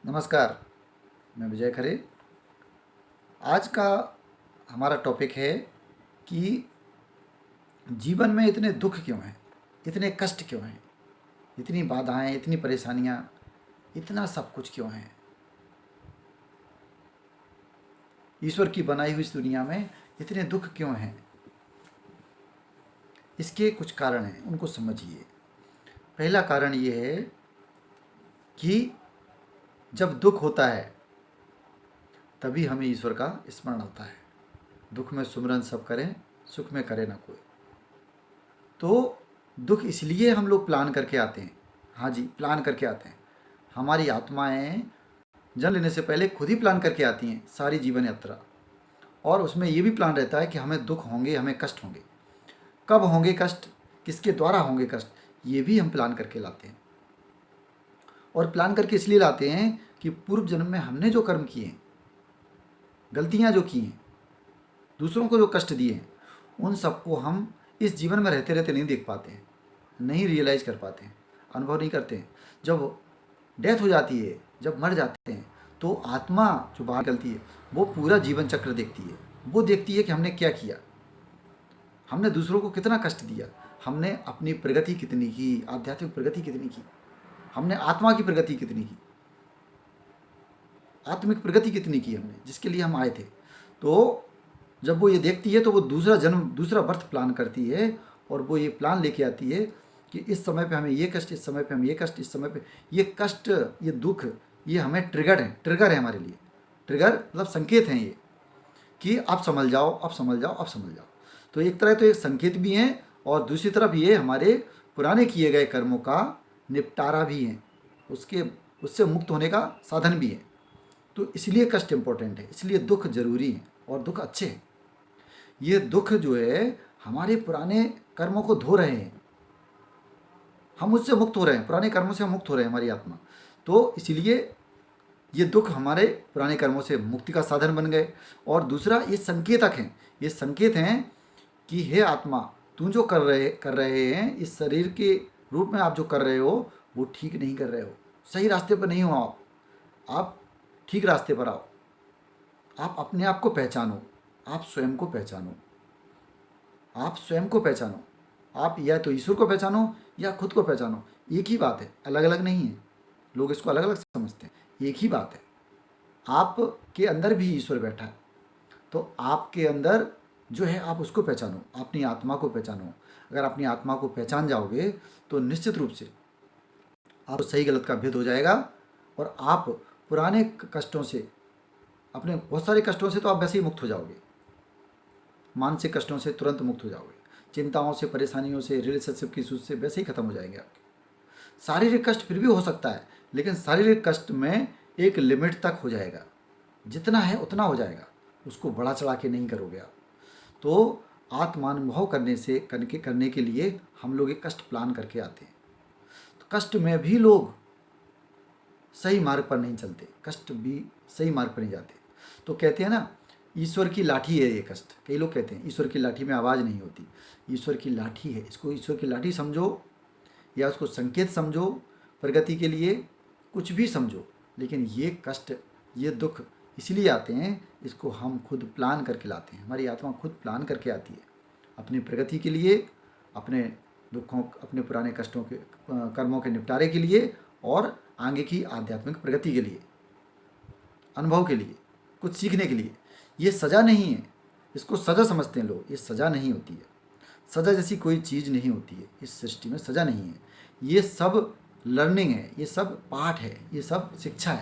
नमस्कार। मैं विजय खरे। आज का हमारा टॉपिक है कि जीवन में इतने दुख क्यों हैं, इतने कष्ट क्यों हैं, इतनी बाधाएं, इतनी परेशानियां, इतना सब कुछ क्यों है। ईश्वर की बनाई हुई इस दुनिया में इतने दुख क्यों हैं। इसके कुछ कारण हैं, उनको समझिए। पहला कारण ये है कि जब दुख होता है तभी हमें ईश्वर का स्मरण होता है। दुख में सुमिरन सब करें, सुख में करे ना कोई। तो दुख इसलिए हम लोग प्लान करके आते हैं। हाँ जी, प्लान करके आते हैं। हमारी आत्माएं जन्म लेने से पहले खुद ही प्लान करके आती हैं सारी जीवन यात्रा। और उसमें ये भी प्लान रहता है कि हमें दुख होंगे, हमें कष्ट होंगे। कब होंगे कष्ट, किसके द्वारा होंगे कष्ट, ये भी हम प्लान करके लाते हैं। और प्लान करके इसलिए लाते हैं कि पूर्व जन्म में हमने जो कर्म किए हैं, गलतियाँ जो की हैं, दूसरों को जो कष्ट दिए हैं, उन सबको हम इस जीवन में रहते रहते नहीं देख पाते हैं, नहीं रियलाइज़ कर पाते हैं, अनुभव नहीं करते हैं। जब डेथ हो जाती है, जब मर जाते हैं, तो आत्मा जो बाहर निकलती है वो पूरा जीवन चक्र देखती है। वो देखती है कि हमने क्या किया, हमने दूसरों को कितना कष्ट दिया, हमने अपनी प्रगति कितनी की, आध्यात्मिक प्रगति कितनी की, हमने आत्मा की प्रगति कितनी की, आत्मिक प्रगति कितनी की हमने, जिसके लिए हम आए थे। तो जब वो ये देखती है तो वो दूसरा जन्म, दूसरा बर्थ प्लान करती है। और वो ये प्लान लेके आती है कि इस समय पे हमें ये कष्ट, इस समय पे हम ये कष्ट, इस समय पे ये कष्ट, ये दुख, ये हमें ट्रिगर है हमारे लिए। ट्रिगर मतलब संकेत हैं ये कि अब समझ जाओ, अब समझ जाओ, अब समझ जाओ। तो एक तरह तो एक संकेत भी हैं और दूसरी तरफ ये हमारे पुराने किए गए कर्मों का निपटारा भी है, उससे मुक्त होने का साधन भी है। तो इसलिए कष्ट इम्पोर्टेंट है, इसलिए दुख जरूरी है और दुख अच्छे हैं। ये दुख जो है हमारे पुराने कर्मों को धो रहे हैं, हम उससे मुक्त हो रहे हैं, पुराने कर्मों से हम मुक्त हो रहे हैं, हमारी आत्मा। तो इसलिए ये दुख हमारे पुराने कर्मों से मुक्ति का साधन बन गए। और दूसरा, ये संकेतक हैं, ये संकेत हैं कि हे आत्मा, तुम जो कर रहे हैं, इस शरीर के रूप में आप जो कर रहे हो वो ठीक नहीं कर रहे हो, सही रास्ते पर नहीं हो आप ठीक रास्ते पर आओ। आप अपने आप को पहचानो, आप स्वयं को पहचानो, आप स्वयं को पहचानो। आप या तो ईश्वर को पहचानो या खुद को पहचानो, एक ही बात है, अलग अलग नहीं है। लोग इसको अलग अलग समझते हैं, एक ही बात है। आपके अंदर भी ईश्वर बैठा है, तो आपके अंदर जो है आप उसको पहचानो, अपनी आत्मा को पहचानो। अगर अपनी आत्मा को पहचान जाओगे तो निश्चित रूप से आपको सही गलत का भेद हो जाएगा। और आप पुराने कष्टों से, अपने बहुत सारे कष्टों से तो आप वैसे ही मुक्त हो जाओगे, मानसिक कष्टों से तुरंत मुक्त हो जाओगे, चिंताओं से, परेशानियों से, रिलेशनशिप की सूझ से वैसे ही खत्म हो जाएंगे आपके। शारीरिक कष्ट फिर भी हो सकता है, लेकिन शारीरिक कष्ट में एक लिमिट तक हो जाएगा, जितना है उतना हो जाएगा, उसको बढ़ा चढ़ा के नहीं करोगे आप। तो आत्मानुभव करने के लिए हम लोग एक कष्ट प्लान करके आते हैं। तो कष्ट में भी लोग सही मार्ग पर नहीं चलते, कष्ट भी सही मार्ग पर नहीं जाते। तो कहते हैं ना, ईश्वर की लाठी है ये कष्ट। कई लोग कहते हैं ईश्वर की लाठी में आवाज़ नहीं होती। ईश्वर की लाठी है, इसको ईश्वर की लाठी समझो या उसको संकेत समझो प्रगति के लिए, कुछ भी समझो, लेकिन ये कष्ट, ये दुख इसलिए आते हैं, इसको हम खुद प्लान करके लाते हैं। हमारी आत्मा खुद प्लान करके आती है अपनी प्रगति के लिए, अपने दुखों, अपने पुराने कष्टों के, कर्मों के निपटारे के लिए और आगे की आध्यात्मिक प्रगति के लिए, अनुभव के लिए, कुछ सीखने के लिए। ये सज़ा नहीं है, इसको सज़ा समझते हैं लोग। ये सज़ा नहीं होती है, सज़ा जैसी कोई चीज़ नहीं होती है इस सृष्टि में, सज़ा नहीं है। ये सब लर्निंग है, ये सब पाठ है, ये सब शिक्षा है।